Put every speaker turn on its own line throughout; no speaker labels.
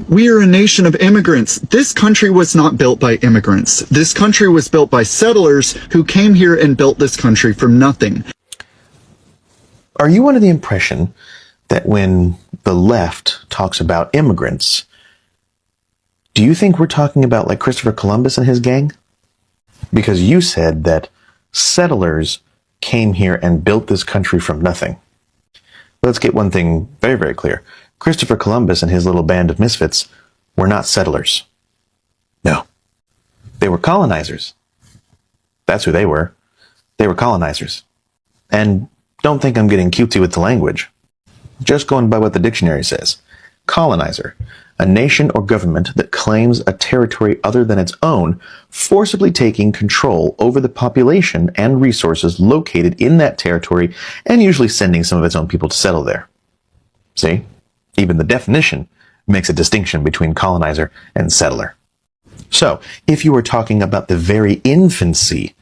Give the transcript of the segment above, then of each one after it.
We are a nation of immigrants. This country was not built by immigrants. This country was built by settlers who came here and built this country from nothing.
Are you under the impression that when the left talks about immigrants, do you think we're talking about like Christopher Columbus and his gang? Because you said that settlers came here and built this country from nothing. Let's get one thing very, very clear. Christopher Columbus and his little band of misfits were not settlers. No. They were colonizers. That's who they were. They were colonizers. And don't think I'm getting cutesy with the language. Just going by what the dictionary says. Colonizer, a nation or government that claims a territory other than its own, forcibly taking control over the population and resources located in that territory and usually sending some of its own people to settle there. See? Even the definition makes a distinction between colonizer and settler. So, if you were talking about the very infancy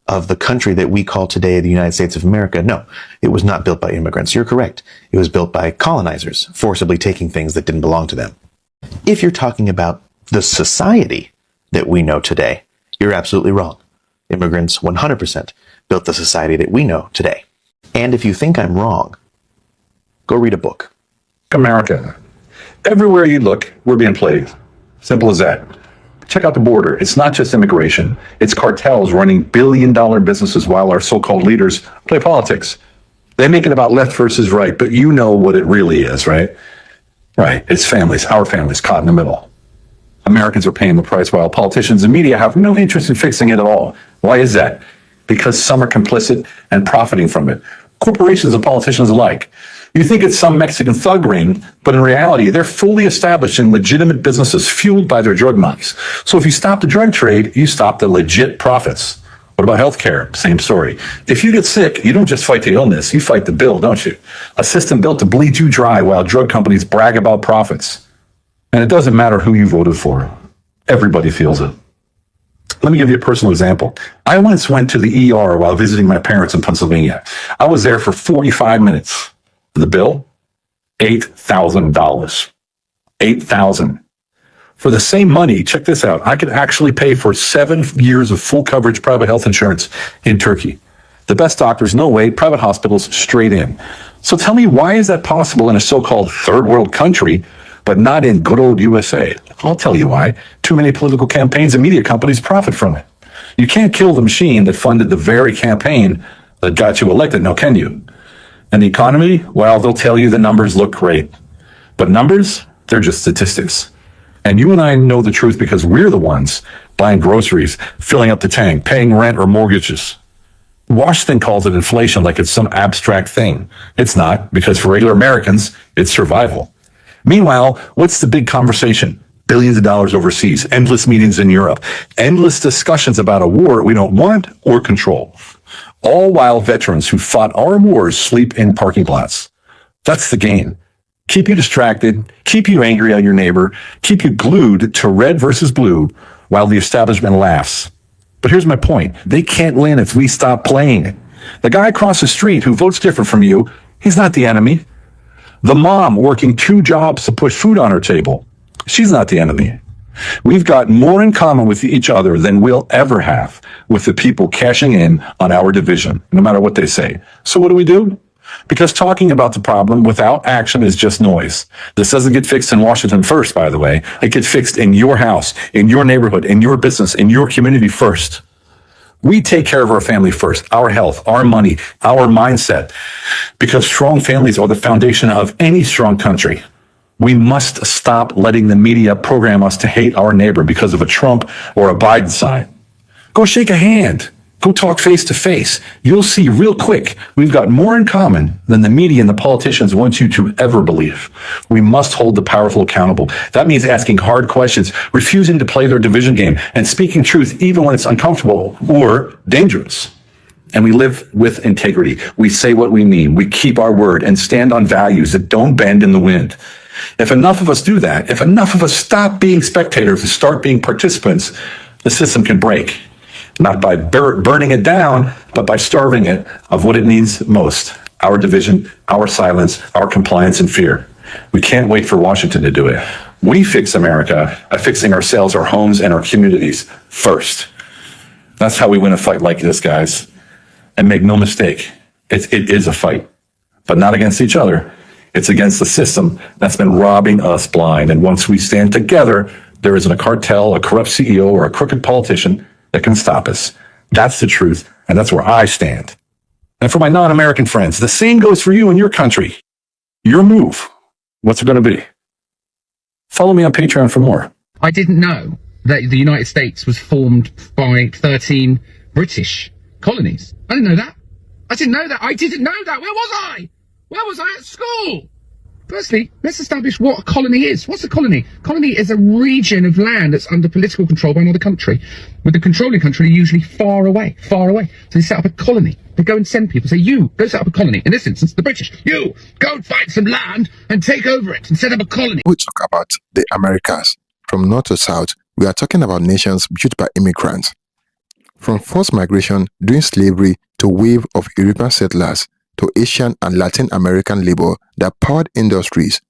of the country that we call today the United States of America, no, it was not built by immigrants. You're correct. It was built by colonizers, forcibly taking things that didn't belong to them. If you're talking about the society that we know today, you're absolutely wrong. Immigrants 100% built the society that we know today. And if you think I'm wrong, go read a book.
America. Everywhere you look, we're being played. Simple as that. Check out the border. It's not just immigration. It's cartels running billion-dollar businesses while our so-called leaders play politics. They make it about left versus right, but you know what it really is, right? Right. It's families, our families, caught in the middle. Americans are paying the price while politicians and media have no interest in fixing it at all. Why is that? Because some are complicit and profiting from it. Corporations and politicians alike. You think it's some Mexican thug ring, but in reality, they're fully established in legitimate businesses fueled by their drug monies. So if you stop the drug trade, you stop the legit profits. What about healthcare? Same story. If you get sick, you don't just fight the illness, you fight the bill, don't you? A system built to bleed you dry while drug companies brag about profits. And it doesn't matter who you voted for. Everybody feels it. Let me give you a personal example. I once went to the ER while visiting my parents in Pennsylvania. I was there for 45 minutes. The bill, $8,000. $8,000. For the same money, check this out, I could actually pay for 7 years of full coverage private health insurance in Turkey. The best doctors, no wait, private hospitals, straight in. So tell me, why is that possible in a so-called third world country, but not in good old USA? I'll tell you why. Too many political campaigns and media companies profit from it. You can't kill the machine that funded the very campaign that got you elected, now can you? And the economy, well, they'll tell you the numbers look great. But numbers, they're just statistics. And you and I know the truth because we're the ones buying groceries, filling up the tank, paying rent or mortgages. Washington calls it inflation like it's some abstract thing. It's not, because for regular Americans, it's survival. Meanwhile, what's the big conversation? Billions of dollars overseas, endless meetings in Europe, endless discussions about a war we don't want or control. All while veterans who fought our wars sleep in parking lots. That's the game. Keep you distracted, keep you angry at your neighbor, keep you glued to red versus blue while the establishment laughs. But here's my point. They can't win if we stop playing. The guy across the street who votes different from you, he's not the enemy. The mom working 2 jobs to push food on her table, she's not the enemy. We've got more in common with each other than we'll ever have with the people cashing in on our division, no matter what they say. So what do? Because talking about the problem without action is just noise. This doesn't get fixed in Washington first, by the way. It gets fixed in your house, in your neighborhood, in your business, in your community first. We take care of our family first, our health, our money, our mindset, because strong families are the foundation of any strong country. We must stop letting the media program us to hate our neighbor because of a Trump or a Biden sign. Go shake a hand. Go talk face to face. You'll see real quick we've got more in common than the media and the politicians want you to ever believe. We must hold the powerful accountable. That means asking hard questions, refusing to play their division game, and speaking truth even when it's uncomfortable or dangerous. And we live with integrity. We say what we mean. We keep our word and stand on values that don't bend in the wind. If enough of us do that, if enough of us stop being spectators and start being participants, the system can break. Not by burning it down, but by starving it of what it needs most: our division, our silence, our compliance and fear. We can't wait for Washington to do it. We fix America by fixing ourselves, our homes, and our communities first. That's how we win a fight like this, guys. And make no mistake, it is a fight, but not against each other. It's against the system that's been robbing us blind. And once we stand together, there isn't a cartel, a corrupt CEO, or a crooked politician that can stop us. That's the truth, and that's where I stand. And for my non-American friends, the same goes for you in your country. Your move, what's it going to be? Follow me on Patreon for more.
I didn't know that the United States was formed by 13 British colonies. I didn't know that. I didn't know that. Where was I? Where was I at school? Firstly, let's establish what a colony is. What's a colony? Colony is a region of land that's under political control by another country, with the controlling country usually far away. So they set up a colony. They go and send people, say, you, go set up a colony. In this instance, the British. You, go and find some land and take over it and set up a colony.
We talk about the Americas. From north to south, we are talking about nations built by immigrants. From forced migration during slavery to wave of European settlers to Asian and Latin American labor that powered industries,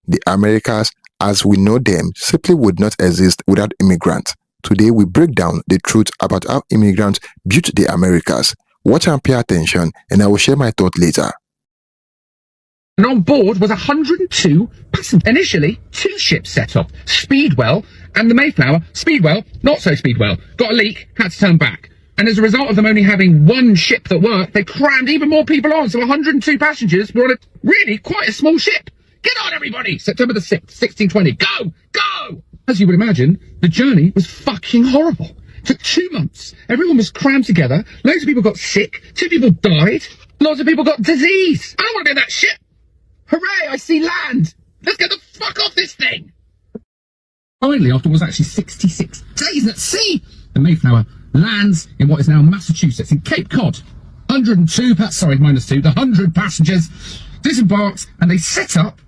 the Americas as we know them simply would not exist without immigrants. Today we break down the truth about how immigrants built the Americas. Watch and pay attention, and I will share my thought later.
And on board was 102 passengers. Initially, 2 ships set off, Speedwell and the Mayflower. Speedwell, not so Speedwell, got a leak, had to turn back. And as a result of them only having 1 ship that worked, they crammed even more people on. So 102 passengers were on a really quite a small ship. Get on, everybody! September the 6th, 1620. Go! Go! As you would imagine, the journey was fucking horrible. It took 2 months. Everyone was crammed together. Loads of people got sick. 2 people died. Lots of people got disease. I don't want to be in that ship. Hooray, I see land! Let's get the fuck off this thing! Finally, after what was actually 66 days at sea, the Mayflower lands in what is now Massachusetts, in Cape Cod. 102, the 100 passengers disembarked and they set up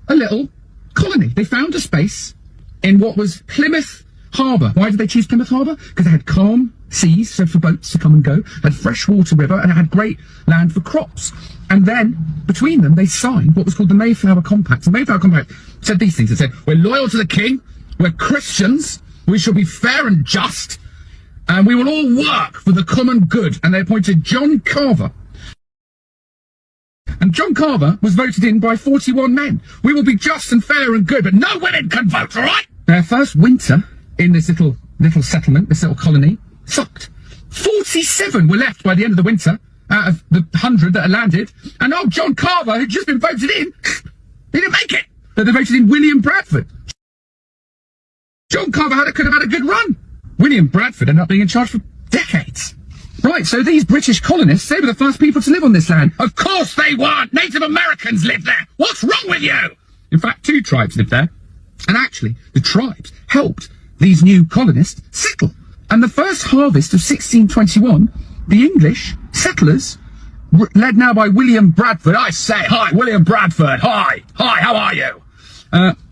a little colony. They found a space in what was Plymouth Harbour. Why did they choose Plymouth Harbour? Because they had calm seas, so for boats to come and go, had freshwater river, and it had great land for crops. And then, between them, they signed what was called the Mayflower Compact. The Mayflower Compact said these things. It said, we're loyal to the king, we're Christians, we shall be fair and just, and we will all work for the common good. And they appointed John Carver. And John Carver was voted in by 41 men. We will be just and fair and good, but no women can vote, all right? Their first winter in this little settlement, this little colony, sucked. 47 were left by the end of the winter out of the 100 that had landed. And old John Carver, who'd just been voted in, he didn't make it. But they voted in William Bradford. John Carver could have had a good run. William Bradford ended up being in charge for decades. Right, so these British colonists, they were the first people to live on this land. Of course they weren't! Native Americans lived there! What's wrong with you? In fact, 2 tribes lived there. And actually, the tribes helped these new colonists settle. And the first harvest of 1621, the English settlers, led now by William Bradford. I say, hi, William Bradford, hi, how are you?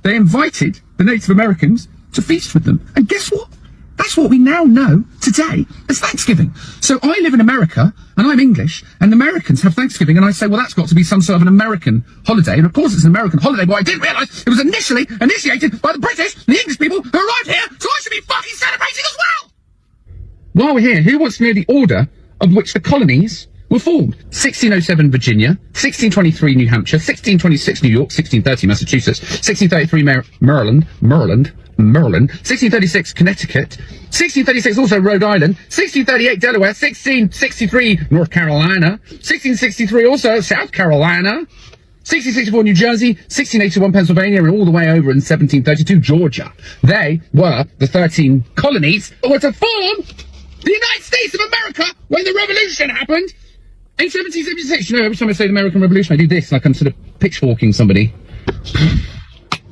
They invited the Native Americans to feast with them. And guess what? That's what we now know today as Thanksgiving. So I live in America, and I'm English, and Americans have Thanksgiving, and I say, well, that's got to be some sort of an American holiday. And of course it's an American holiday, but I didn't realise it was initially initiated by the British, the English people who arrived here, so I should be fucking celebrating as well! While we're here, who wants to know the order of which the colonies were formed? 1607 Virginia, 1623 New Hampshire, 1626 New York, 1630 Massachusetts, 1633 Maryland, 1636 Connecticut, 1636 also Rhode Island, 1638 Delaware, 1663 North Carolina, 1663 also South Carolina, 1664 New Jersey, 1681 Pennsylvania, and all the way over in 1732 Georgia. They were the 13 colonies that were to form the United States of America when the revolution happened in 1776. You know, every time I say the American Revolution, I do this, like I'm sort of pitchforking somebody.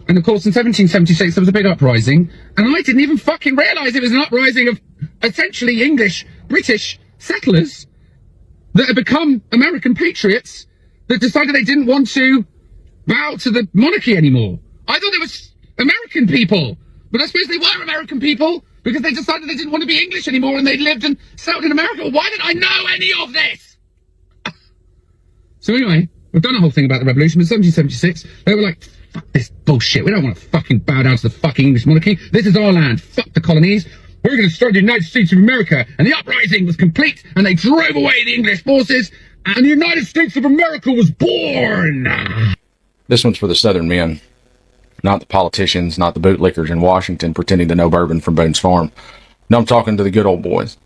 And of course, in 1776, there was a big uprising, and I didn't even fucking realise it was an uprising of essentially English, British settlers that had become American patriots that decided they didn't want to bow to the monarchy anymore. I thought they were American people, but I suppose they were American people because they decided they didn't want to be English anymore and they'd lived and settled in America. Why didn't I know any of this? So anyway, we've done a whole thing about the revolution. In 1776, there were like Fuck this bullshit. We don't want to fucking bow down to the fucking English monarchy. This is our land. Fuck the colonies. We're going to start the United States of America. And the uprising was complete, and they drove away the English forces, and the United States of America was born.
This one's for the Southern men. Not the politicians, not the bootlickers in Washington pretending to know bourbon from Boone's Farm. No, I'm talking to the good old boys.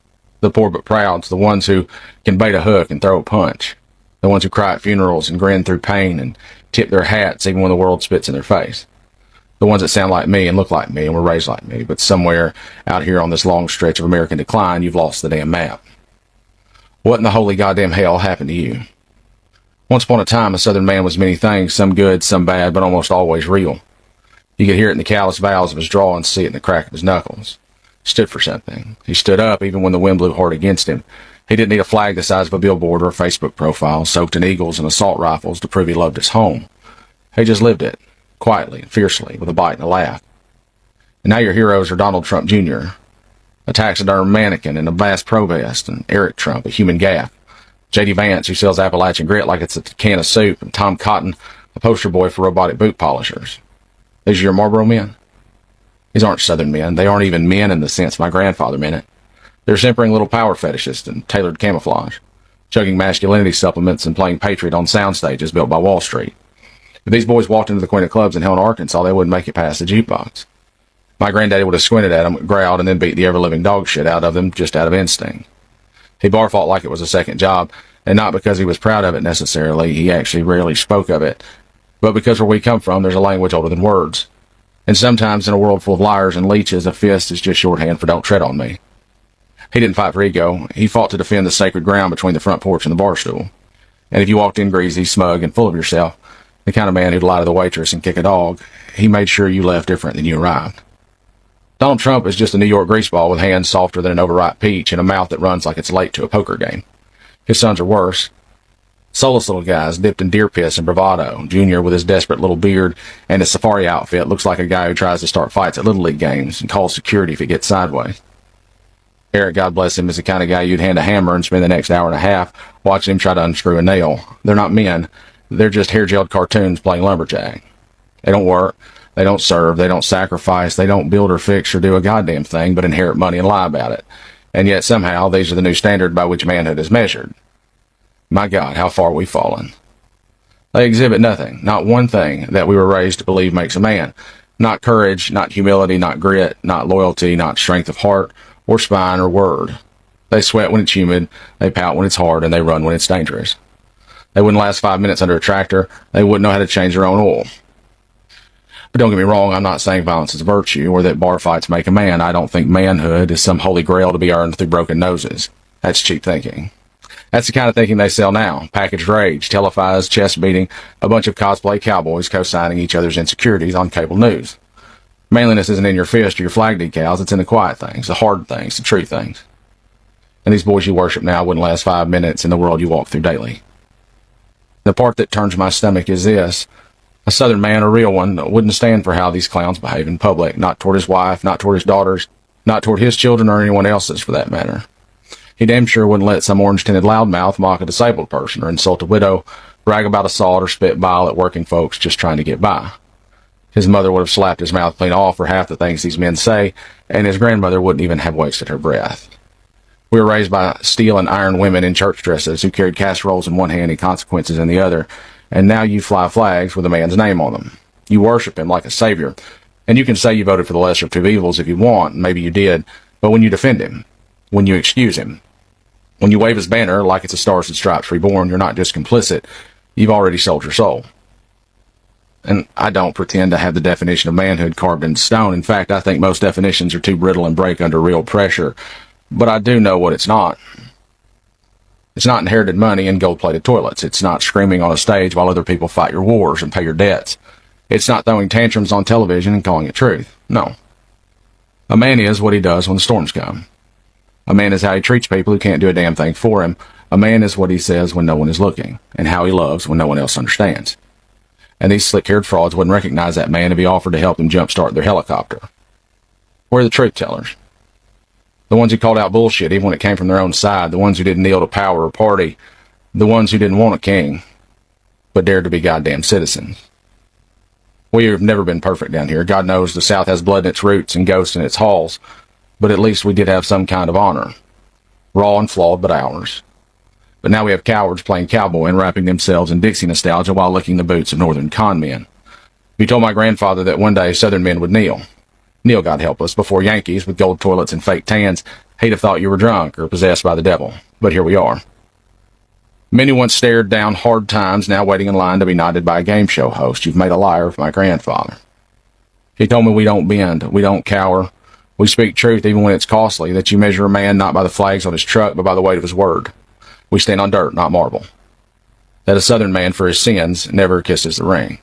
The poor but prouds, the ones who can bait a hook and throw a punch. The ones who cry at funerals and grin through pain and tip their hats even when the world spits in their face. The ones that sound like me and look like me and were raised like me, but somewhere out here on this long stretch of American decline, you've lost the damn map. What in the holy goddamn hell happened to you? Once upon a time, a Southern man was many things, some good, some bad, but almost always real. You could hear it in the callous vowels of his draw and see it in the crack of his knuckles. He stood for something. He stood up even when the wind blew hard against him. He didn't need a flag the size of a billboard or a Facebook profile soaked in eagles and assault rifles to prove he loved his home. He just lived it, quietly and fiercely, with a bite and a laugh. And now your heroes are Donald Trump Jr., a taxidermed mannequin in a Bass Pro vest, and Eric Trump, a human gaff, J.D. Vance, who sells Appalachian grit like it's a can of soup, and Tom Cotton, a poster boy for robotic boot polishers. These are your Marlboro men? These aren't Southern men. They aren't even men in the sense my grandfather meant it. They're simpering little power fetishists in tailored camouflage, chugging masculinity supplements and playing Patriot on sound stages built by Wall Street. If these boys walked into the Queen of Clubs in Helena, Arkansas, they wouldn't make it past the jukebox. My granddaddy would have squinted at them, growled, and then beat the ever-living dog shit out of them just out of instinct. He bar fought like it was a second job, and not because he was proud of it necessarily. He actually rarely spoke of it. But because where we come from, there's a language older than words. And sometimes in a world full of liars and leeches, a fist is just shorthand for don't tread on me. He didn't fight for ego. He fought to defend the sacred ground between the front porch and the bar stool. And if you walked in greasy, smug, and full of yourself, the kind of man who'd lie to the waitress and kick a dog, he made sure you left different than you arrived. Donald Trump is just a New York greaseball with hands softer than an overripe peach and a mouth that runs like it's late to a poker game. His sons are worse. Soulless little guys dipped in deer piss and bravado. Junior, with his desperate little beard and his safari outfit, looks like a guy who tries to start fights at Little League games and calls security if it gets sideways. Eric, God bless him, is the kind of guy you'd hand a hammer and spend the next hour and a half watching him try to unscrew a nail. They're not men. They're just hair-gelled cartoons playing lumberjack. They don't work. They don't serve. They don't sacrifice. They don't build or fix or do a goddamn thing but inherit money and lie about it. And yet somehow these are the new standard by which manhood is measured. My God, how far we've fallen. They exhibit nothing, not one thing that we were raised to believe makes a man. Not courage, not humility, not grit, not loyalty, not strength of heart, or spine, or word. They sweat when it's humid, they pout when it's hard, and they run when it's dangerous. They wouldn't last 5 minutes under a tractor. They wouldn't know how to change their own oil. But don't get me wrong, I'm not saying violence is a virtue, or that bar fights make a man. I don't think manhood is some holy grail to be earned through broken noses. That's cheap thinking. That's the kind of thinking they sell now. Packaged rage, televised chest beating, a bunch of cosplay cowboys co-signing each other's insecurities on cable news. Manliness isn't in your fist or your flag decals, it's in the quiet things, the hard things, the true things. And these boys you worship now wouldn't last 5 minutes in the world you walk through daily. The part that turns my stomach is this. A Southern man, a real one, wouldn't stand for how these clowns behave in public, not toward his wife, not toward his daughters, not toward his children or anyone else's for that matter. He damn sure wouldn't let some orange-tinted loudmouth mock a disabled person or insult a widow, brag about assault, or spit bile at working folks just trying to get by. His mother would have slapped his mouth clean off for half the things these men say, and his grandmother wouldn't even have wasted her breath. We were raised by steel and iron women in church dresses who carried casseroles in one hand and consequences in the other, and now you fly flags with a man's name on them. You worship him like a savior, and you can say you voted for the lesser of two evils if you want, maybe you did, but when you defend him, when you excuse him, when you wave his banner like it's a Stars and Stripes reborn, you're not just complicit, you've already sold your soul. And I don't pretend to have the definition of manhood carved in stone. In fact, I think most definitions are too brittle and break under real pressure. But I do know what it's not. It's not inherited money and gold-plated toilets. It's not screaming on a stage while other people fight your wars and pay your debts. It's not throwing tantrums on television and calling it truth. No. A man is what he does when the storms come. A man is how he treats people who can't do a damn thing for him. A man is what he says when no one is looking, and how he loves when no one else understands. And these slick-haired frauds wouldn't recognize that man if he offered to help them jumpstart their helicopter. We're the truth tellers. The ones who called out bullshit even when it came from their own side. The ones who didn't kneel to power or party. The ones who didn't want a king, but dared to be goddamn citizens. We have never been perfect down here. God knows the South has blood in its roots and ghosts in its halls, but at least we did have some kind of honor. Raw and flawed, but ours. But now we have cowards playing cowboy and wrapping themselves in Dixie nostalgia while licking the boots of northern con men. You told my grandfather that one day Southern men would kneel, God help us, before Yankees with gold toilets and fake tans. He'd have thought you were drunk or possessed by the devil. But here we are. Many once stared down hard times, now waiting in line to be knighted by a game show host. You've made a liar of my grandfather. He told me we don't bend, we don't cower. We speak truth even when it's costly, that you measure a man not by the flags on his truck, but by the weight of his word. We stand on dirt, not marble. That a Southern man for his sins never kisses the ring.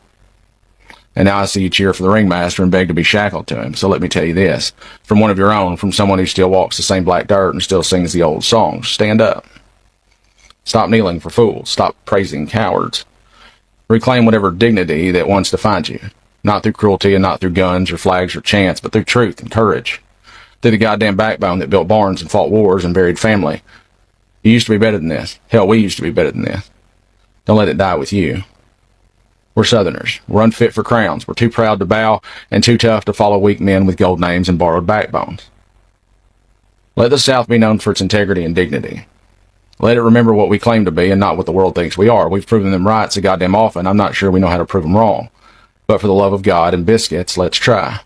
And now I see you cheer for the ringmaster and beg to be shackled to him. So let me tell you this, from one of your own, from someone who still walks the same black dirt and still sings the old songs. Stand up. Stop kneeling for fools. Stop praising cowards. Reclaim whatever dignity that once defined you. Not through cruelty and not through guns or flags or chance, but through truth and courage. Through the goddamn backbone that built barns and fought wars and buried family. You used to be better than this. Hell, we used to be better than this. Don't let it die with you. We're Southerners. We're unfit for crowns. We're too proud to bow and too tough to follow weak men with gold names and borrowed backbones. Let the South be known for its integrity and dignity. Let it remember what we claim to be and not what the world thinks we are. We've proven them right so goddamn often. I'm not sure we know how to prove them wrong. But for the love of God and biscuits, let's try.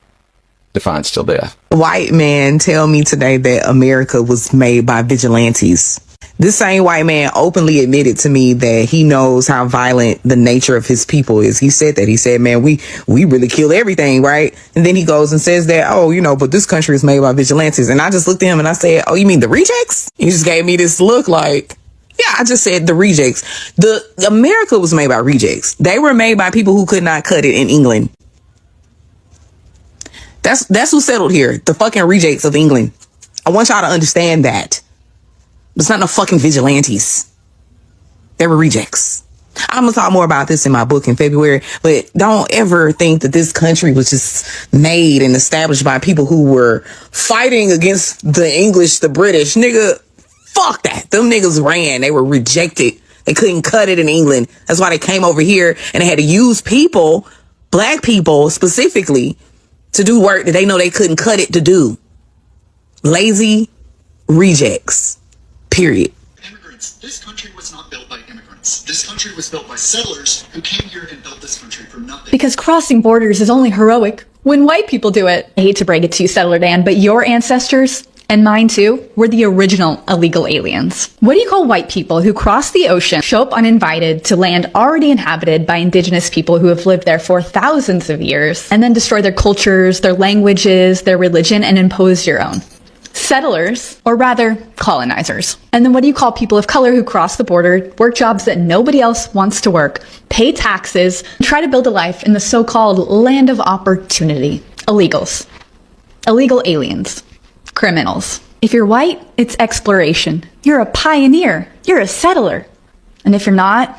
Defiance till death.
White man tell me today that America was made by vigilantes. This same white man openly admitted to me that he knows how violent the nature of his people is. He said that. He said, man, we really kill everything, right? And then he goes and says that, but this country is made by vigilantes. And I just looked at him and I said, oh, you mean the rejects? He just gave me this look like, yeah, I just said the rejects. America was made by rejects. They were made by people who could not cut it in England. That's who settled here. The fucking rejects of England. I want y'all to understand that. It's not no fucking vigilantes. They were rejects. I'm gonna talk more about this in my book in February, but don't ever think that this country was just made and established by people who were fighting against the English, the British. Nigga, fuck that. Them niggas ran. They were rejected. They couldn't cut it in England. That's why they came over here and they had to use people, black people specifically, to do work that they know they couldn't cut it to do. Lazy rejects. Period.
Immigrants. This country was not built by immigrants. This country was built by settlers who came here and built this country from nothing.
Because crossing borders is only heroic when white people do it. I hate to break it to you, Settler Dan, but your ancestors, and mine too, were the original illegal aliens. What do you call white people who cross the ocean, show up uninvited to land already inhabited by indigenous people who have lived there for thousands of years, and then destroy their cultures, their languages, their religion, and impose your own? Settlers, or rather, colonizers. And then what do you call people of color who cross the border, work jobs that nobody else wants to work, pay taxes, and try to build a life in the so-called land of opportunity? Illegals. Illegal aliens. Criminals. If you're white, it's exploration. You're a pioneer. You're a settler. And if you're not,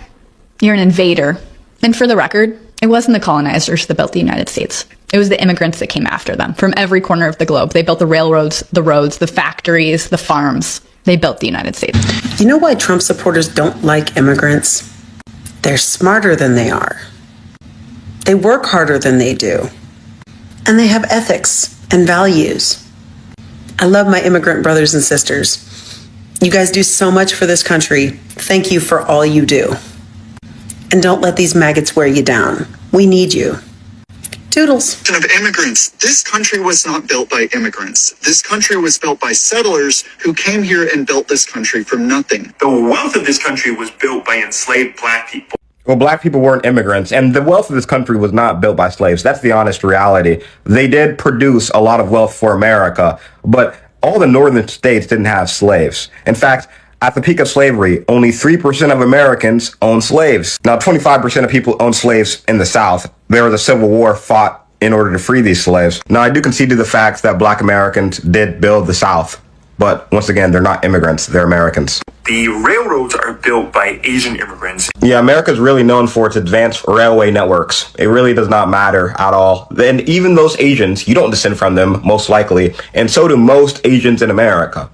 you're an invader. And for the record, it wasn't the colonizers that built the United States. It was the immigrants that came after them from every corner of the globe. They built the railroads, the roads, the factories, the farms. They built the United States.
You know why Trump supporters don't like immigrants? They're smarter than they are. They work harder than they do. And they have ethics and values. I love my immigrant brothers and sisters. You guys do so much for this country. Thank you for all you do. And don't let these maggots wear you down. We need you. Toodles.
Of immigrants. This country was not built by immigrants. This country was built by settlers who came here and built this country from nothing.
The wealth of this country was built by enslaved black people.
Well, black people weren't immigrants, and the wealth of this country was not built by slaves. That's the honest reality. They did produce a lot of wealth for America, but all the northern states didn't have slaves. In fact, at the peak of slavery, only 3% of Americans owned slaves. Now, 25% of people owned slaves in the South. There was a civil war fought in order to free these slaves. Now, I do concede to the fact that black Americans did build the South. But once again, they're not immigrants, they're Americans.
The railroads are built by Asian immigrants.
Yeah, America's really known for its advanced railway networks. It really does not matter at all. And even those Asians, you don't descend from them, most likely. And so do most Asians in America.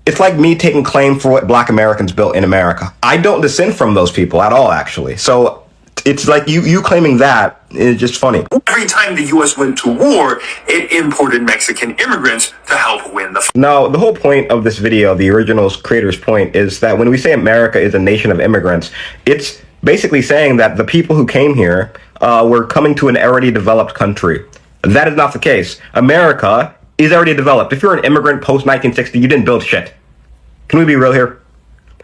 It's like me taking claim for what black Americans built in America. I don't descend from those people at all, actually. So it's like you claiming that is just funny.
Every time the U.S. went to war, it imported Mexican immigrants to help win the.
Now, the whole point of this video, the original creator's point, is that when we say America is a nation of immigrants, it's basically saying that the people who came here were coming to an already developed country. That is not the case. America is already developed. If you're an immigrant post-1960, you didn't build shit. Can we be real here?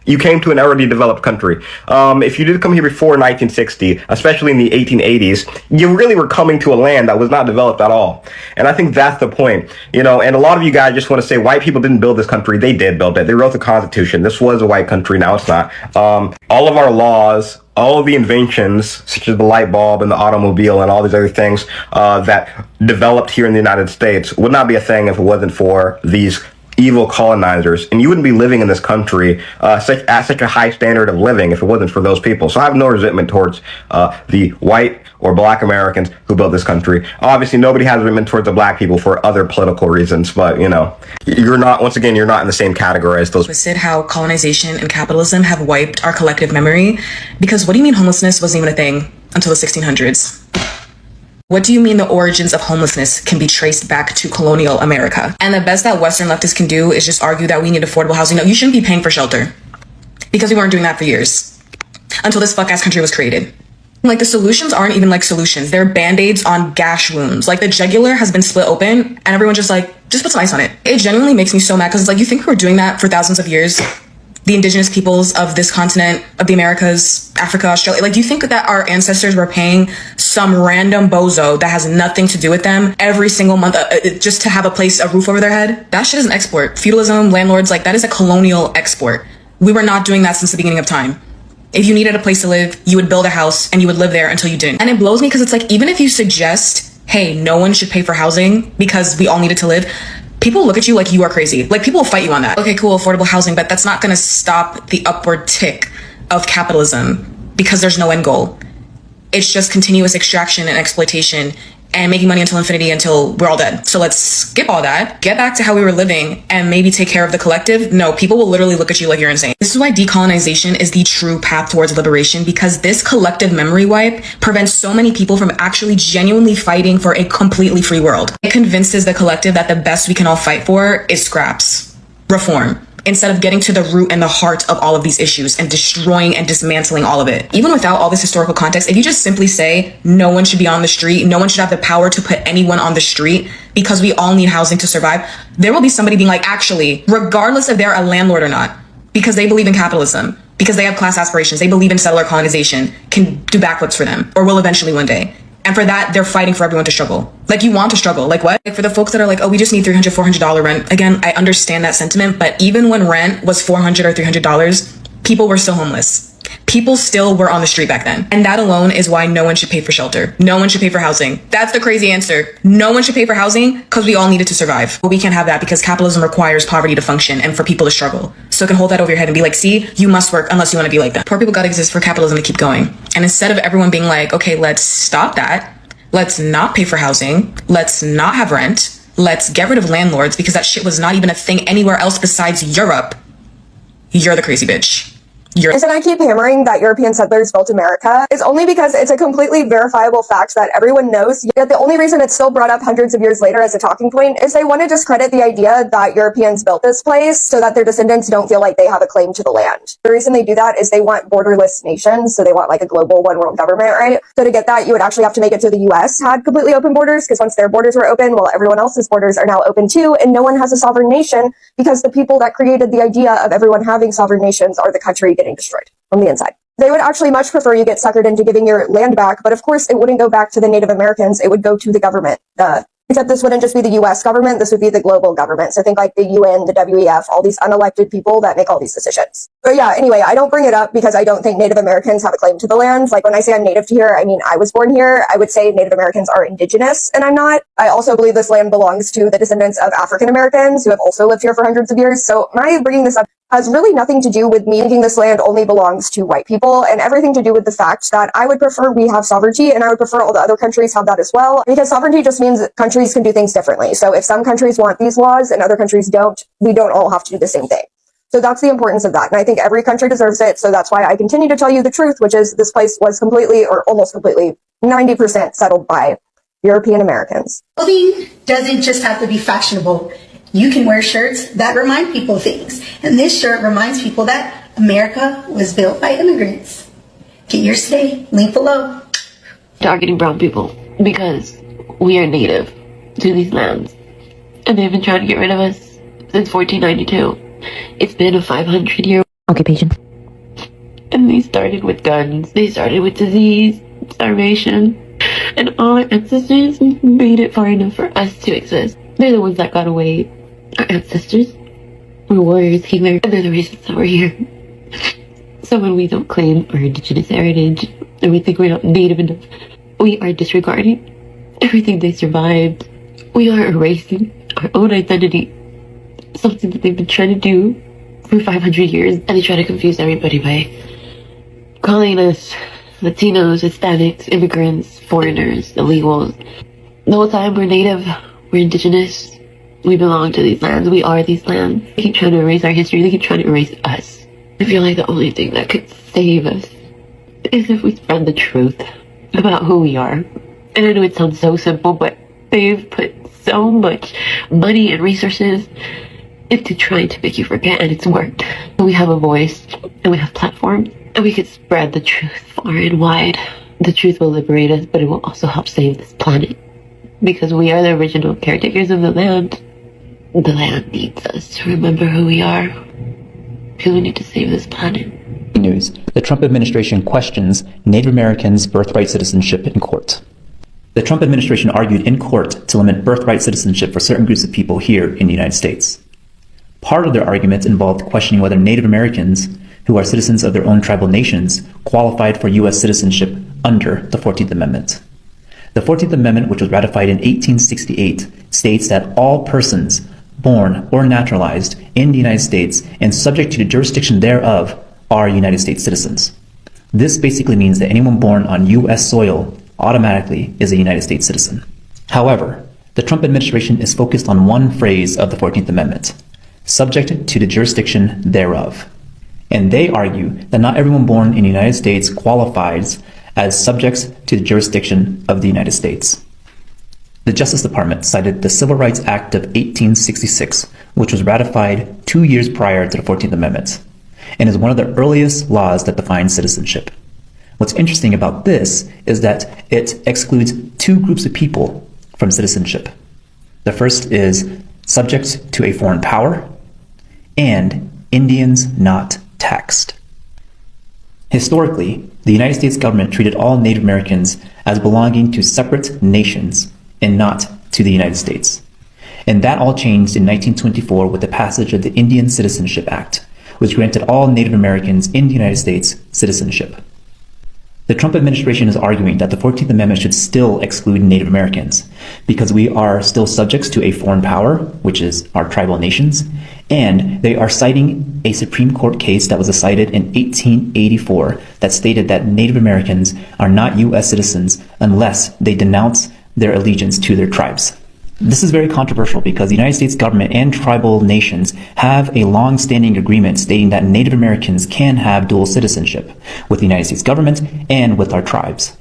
You came to an already developed country. If you did come here before 1960, especially in the 1880s, you really were coming to a land that was not developed at all. And I think that's the point. You know, and a lot of you guys just want to say white people didn't build this country. They did build it. They wrote the Constitution. This was a white country. Now it's not. All of our laws, all of the inventions, such as the light bulb and the automobile and all these other things that developed here in the United States would not be a thing if it wasn't for these evil colonizers, and you wouldn't be living in this country at such a high standard of living if it wasn't for those people. So I have no resentment towards the white or black Americans who built this country. Obviously, nobody has resentment towards the black people for other political reasons, but you know, you're not, once again, you're not in the same category as those.
Twisted how colonization and capitalism have wiped our collective memory. Because what do you mean homelessness wasn't even a thing until the 1600s? What do you mean the origins of homelessness can be traced back to colonial America? And the best that Western leftists can do is just argue that we need affordable housing. No, you shouldn't be paying for shelter. Because we weren't doing that for years. Until this fuck-ass country was created. Like, the solutions aren't even like solutions. They're band-aids on gash wounds. Like, the jugular has been split open, and everyone's just like, just put some ice on it. It genuinely makes me so mad, because it's like, you think we were doing that for thousands of years? The indigenous peoples of this continent, of the Americas, Africa, Australia. Like, do you think that our ancestors were paying some random bozo that has nothing to do with them every single month just to have a place, a roof over their head? That shit is an export. Feudalism, landlords, like, that is a colonial export. We were not doing that since the beginning of time. If you needed a place to live, you would build a house and you would live there until you didn't. And it blows me because it's like, even if you suggest, hey, no one should pay for housing because we all needed to live, people look at you like you are crazy. Like, people will fight you on that. Okay, cool, affordable housing, but that's not going to stop the upward tick of capitalism because there's no end goal. It's just continuous extraction and exploitation and making money until infinity, until we're all dead. So let's skip all that, get back to how we were living, and maybe take care of the collective. No, people will literally look at you like you're insane. This is why decolonization is the true path towards liberation, because this collective memory wipe prevents so many people from actually genuinely fighting for a completely free world. It convinces the collective that the best we can all fight for is scraps, reform, instead of getting to the root and the heart of all of these issues and destroying and dismantling all of it. Even without all this historical context, if you just simply say no one should be on the street, no one should have the power to put anyone on the street because we all need housing to survive, there will be somebody being like, actually, regardless if they're a landlord or not, because they believe in capitalism, because they have class aspirations, they believe in settler colonization, can do backflips for them, or will eventually one day. And for that, they're fighting for everyone to struggle. Like, you want to struggle. Like, what? Like, for the folks that are like, oh, we just need $300, $400 rent. Again, I understand that sentiment, but even when rent was $400 or $300, people were still homeless. People still were on the street back then. And that alone is why no one should pay for shelter. No one should pay for housing. That's the crazy answer. No one should pay for housing because we all needed to survive. But we can't have that because capitalism requires poverty to function and for people to struggle. So it can hold that over your head and be like, see, you must work unless you want to be like that. Poor people gotta exist for capitalism to keep going. And instead of everyone being like, okay, let's stop that. Let's not pay for housing. Let's not have rent. Let's get rid of landlords because that shit was not even a thing anywhere else besides Europe. You're the crazy bitch. The
reason I keep hammering that European settlers built America is only because it's a completely verifiable fact that everyone knows, yet the only reason it's still brought up hundreds of years later as a talking point is they want to discredit the idea that Europeans built this place so that their descendants don't feel like they have a claim to the land. The reason they do that is they want borderless nations, so they want like a global one world government, right? So to get that, you would actually have to make it so the US had completely open borders, because once their borders were open, well, everyone else's borders are now open too, and no one has a sovereign nation because the people that created the idea of everyone having sovereign nations are the country getting destroyed from the inside. They would actually much prefer you get suckered into giving your land back, but of course it wouldn't go back to the Native Americans, it would go to the government. Except this wouldn't just be the US government, this would be the global government. So think like the UN, the WEF, all these unelected people that make all these decisions. But yeah, anyway, I don't bring it up because I don't think Native Americans have a claim to the land. Like when I say I'm native to here, I mean I was born here. I would say Native Americans are indigenous, and I'm not. I also believe this land belongs to the descendants of African Americans who have also lived here for hundreds of years. So my bringing this up has really nothing to do with me thinking this land only belongs to white people, and everything to do with the fact that I would prefer we have sovereignty, and I would prefer all the other countries have that as well, because sovereignty just means that countries can do things differently. So if some countries want these laws and other countries don't, we don't all have to do the same thing. So that's the importance of that. And I think every country deserves it. So that's why I continue to tell you the truth, which is this place was completely or almost completely 90% settled by European Americans.
Clothing doesn't just have to be fashionable. You can wear shirts that remind people of things. And this shirt reminds people that America was built by immigrants. Get yours today. Link below.
Targeting brown people because we are native to these lands. And they've been trying to get rid of us since 1492. It's been a 500-year occupation. And they started with guns. They started with disease, starvation. And all our ancestors made it far enough for us to exist. They're the ones that got away. Our ancestors were warriors, healers, and they're the reasons that we're here. So when we don't claim our indigenous heritage, and we think we're not native enough, we are disregarding everything they survived. We are erasing our own identity, something that they've been trying to do for 500 years, and they try to confuse everybody by calling us Latinos, Hispanics, immigrants, foreigners, illegals. The whole time we're native, we're indigenous, we belong to these lands, we are these lands. They keep trying to erase our history, they keep trying to erase us. I feel like the only thing that could save us is if we spread the truth about who we are. And I know it sounds so simple, but they've put so much money and resources into trying to make you forget, and it's worked. We have a voice, and we have platforms, and we can spread the truth far and wide. The truth will liberate us, but it will also help save this planet. Because we are the original caretakers of the land. The land needs us to remember who we are. Because we need to save this planet.
News. The Trump administration questions Native Americans' birthright citizenship in court. The Trump administration argued in court to limit birthright citizenship for certain groups of people here in the United States. Part of their argument involved questioning whether Native Americans, who are citizens of their own tribal nations, qualified for U.S. citizenship under the 14th Amendment. The 14th Amendment, which was ratified in 1868, states that all persons born or naturalized in the United States and subject to the jurisdiction thereof are United States citizens. This basically means that anyone born on U.S. soil automatically is a United States citizen. However, the Trump administration is focused on one phrase of the 14th Amendment, subject to the jurisdiction thereof. And they argue that not everyone born in the United States qualifies as subjects to the jurisdiction of the United States. The Justice Department cited the Civil Rights Act of 1866, which was ratified 2 years prior to the 14th Amendment, and is one of the earliest laws that defines citizenship. What's interesting about this is that it excludes two groups of people from citizenship. The first is subjects to a foreign power and Indians not taxed. Historically, the United States government treated all Native Americans as belonging to separate nations and not to the United States. And that all changed in 1924 with the passage of the Indian Citizenship Act, which granted all Native Americans in the United States citizenship. The Trump administration is arguing that the 14th Amendment should still exclude Native Americans because we are still subjects to a foreign power, which is our tribal nations, and they are citing a Supreme Court case that was decided in 1884 that stated that Native Americans are not U.S. citizens unless they denounce their allegiance to their tribes. This is very controversial because the United States government and tribal nations have a long-standing agreement stating that Native Americans can have dual citizenship with the United States government and with our tribes.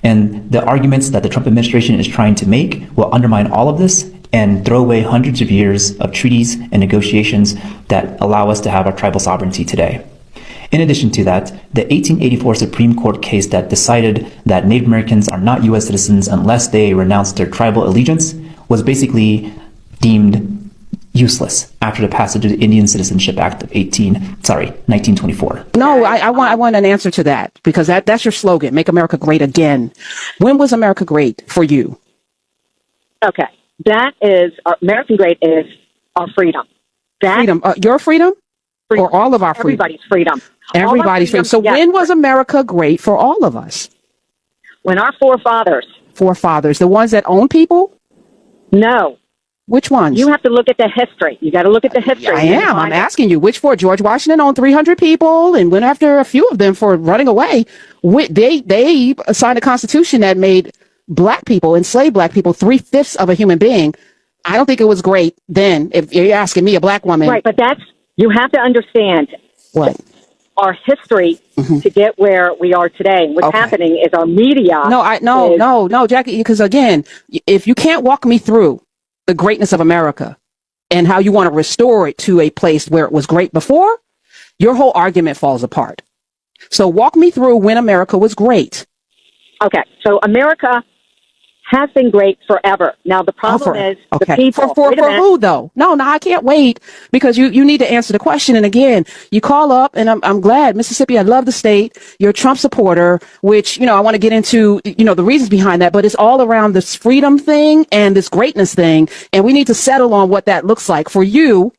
And the arguments that the Trump administration is trying to make will undermine all of this and throw away hundreds of years of treaties and negotiations that allow us to have our tribal sovereignty today. In addition to that, the 1884 Supreme Court case that decided that Native Americans are not U.S. citizens unless they renounce their tribal allegiance was basically deemed useless after the passage of the Indian Citizenship Act of 1924.
No, I want an answer to that because that's your slogan, Make America Great Again. When was America great for you?
Okay. That is, American Great is our freedom.
Freedom. Your freedom? Or all of our freedom?
Everybody's freedom.
Everybody's freedom. So
yes.
When was America great for all of us?
When our forefathers.
Forefathers. The ones that own people?
No.
Which ones?
You have to look at the history. You got to look at the history.
I am. I'm asking you. Which for? George Washington owned 300 people and went after a few of them for running away. They signed a constitution that made black people, enslaved black people, 3/5 of a human being. I don't think it was great then. If you're asking me, a black woman.
Right, but that's You have to understand
What?
our history to get where we are today. What's happening is our media.
No, Jackie, because again, if you can't walk me through the greatness of America and how you want to restore it to a place where it was great before, your whole argument falls apart. So walk me through when America was great.
Okay, so America has been great forever. Now, the problem is the people.
For who, though? No, I can't wait, because you need to answer the question. And again, you call up, and I'm glad. Mississippi, I love the state. You're a Trump supporter, which, I want to get into, the reasons behind that. But it's all around this freedom thing and this greatness thing. And we need to settle on what that looks like for you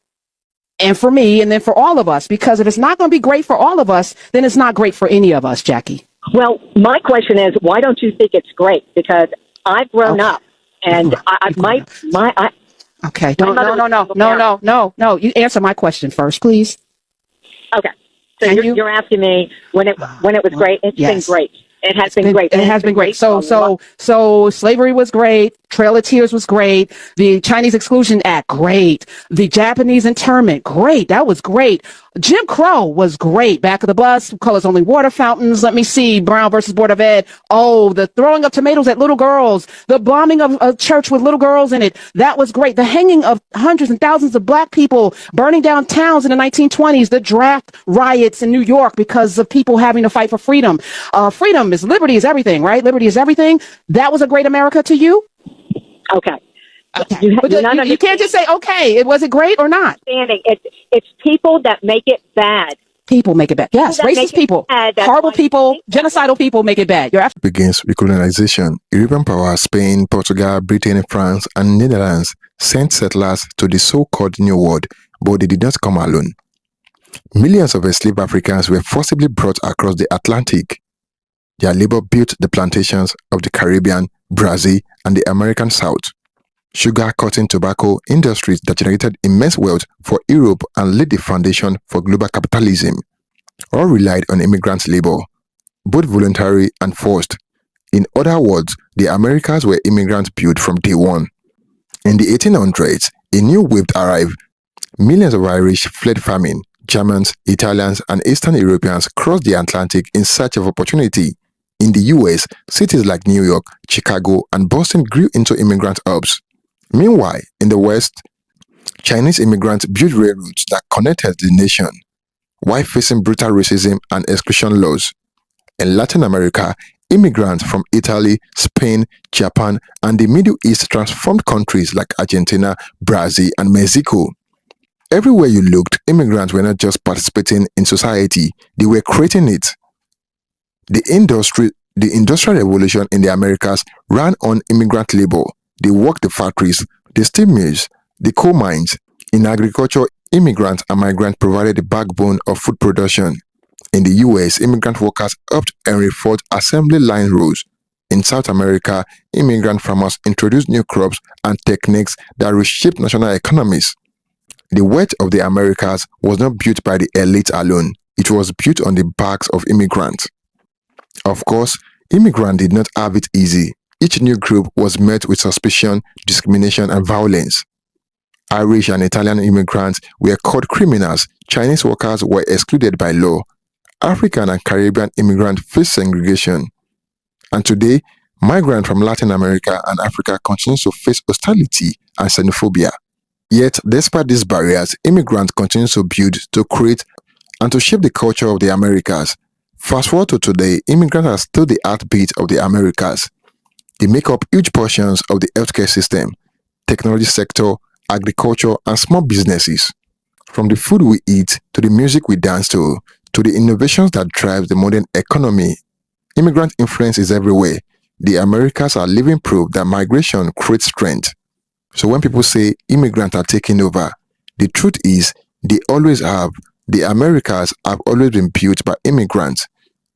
and for me, and then for all of us. Because if it's not going to be great for all of us, then it's not great for any of us, Jackie.
Well, my question is, why don't you think it's great? Because I've grown up, and
Okay, no. You answer my question first, please.
Okay, so you're asking me when it was great. It's been great. It has been great.
It has been great. So slavery was great. Trail of Tears was great. The Chinese Exclusion Act, great. The Japanese internment, great. That was great. Jim Crow was great. Back of the bus, colors only water fountains. Let me see. Brown versus Board of Ed. Oh, the throwing of tomatoes at little girls. The bombing of a church with little girls in it. That was great. The hanging of hundreds and thousands of black people, burning down towns in the 1920s. The draft riots in New York because of people having to fight for freedom. Freedom is liberty is everything, right? Liberty is everything. That was a great America to you?
Okay.
You can't just say, okay, was it great or not?
It's people that make it bad.
People make it bad. Yes, racist people, horrible people, genocidal people make it bad.
Begins recolonization. European powers, Spain, Portugal, Britain, France, and Netherlands sent settlers to the so-called New World, but they did not come alone. Millions of enslaved Africans were forcibly brought across the Atlantic. Their labor built the plantations of the Caribbean, Brazil, and the American South. Sugar, cotton, tobacco industries that generated immense wealth for Europe and laid the foundation for global capitalism. All relied on immigrant labor, both voluntary and forced. In other words, the Americas were immigrants built from day one. In the 1800s, a new wave arrived. Millions of Irish fled famine. Germans, Italians, and Eastern Europeans crossed the Atlantic in search of opportunity. In the US, cities like New York, Chicago, and Boston grew into immigrant hubs. Meanwhile, in the West, Chinese immigrants built railroads that connected the nation, while facing brutal racism and exclusion laws. In Latin America, immigrants from Italy, Spain, Japan, and the Middle East transformed countries like Argentina, Brazil, and Mexico. Everywhere you looked, immigrants were not just participating in society, they were creating it. The Industrial Revolution in the Americas ran on immigrant labor. They worked the factories, the steel mills, the coal mines. In agriculture, immigrants and migrants provided the backbone of food production. In the US, immigrant workers helped reinforce assembly line rows. In South America, immigrant farmers introduced new crops and techniques that reshaped national economies. The wealth of the Americas was not built by the elite alone. It was built on the backs of immigrants. Of course, immigrants did not have it easy. Each new group was met with suspicion, discrimination, and violence. Irish and Italian immigrants were called criminals. Chinese workers were excluded by law. African and Caribbean immigrants faced segregation. And today, migrants from Latin America and Africa continue to face hostility and xenophobia. Yet, despite these barriers, immigrants continue to build, to create, and to shape the culture of the Americas. Fast forward to today, immigrants are still the heartbeat of the Americas. They make up huge portions of the healthcare system, technology sector, agriculture, and small businesses. From the food we eat, to the music we dance to the innovations that drive the modern economy, immigrant influence is everywhere. The Americas are living proof that migration creates strength. So when people say immigrants are taking over, the truth is they always have. The Americas have always been built by immigrants,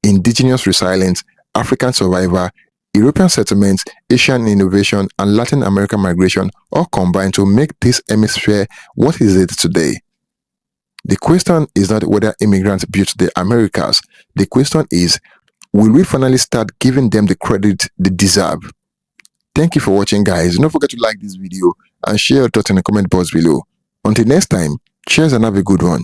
indigenous resilience, African survivor, European settlements, Asian innovation, and Latin American migration all combined to make this hemisphere what is it today. The question is not whether immigrants built the Americas. The question is, will we finally start giving them the credit they deserve? Thank you for watching, guys. Don't forget to like this video and share your thoughts in the comment box below. Until next time, cheers and have a good one.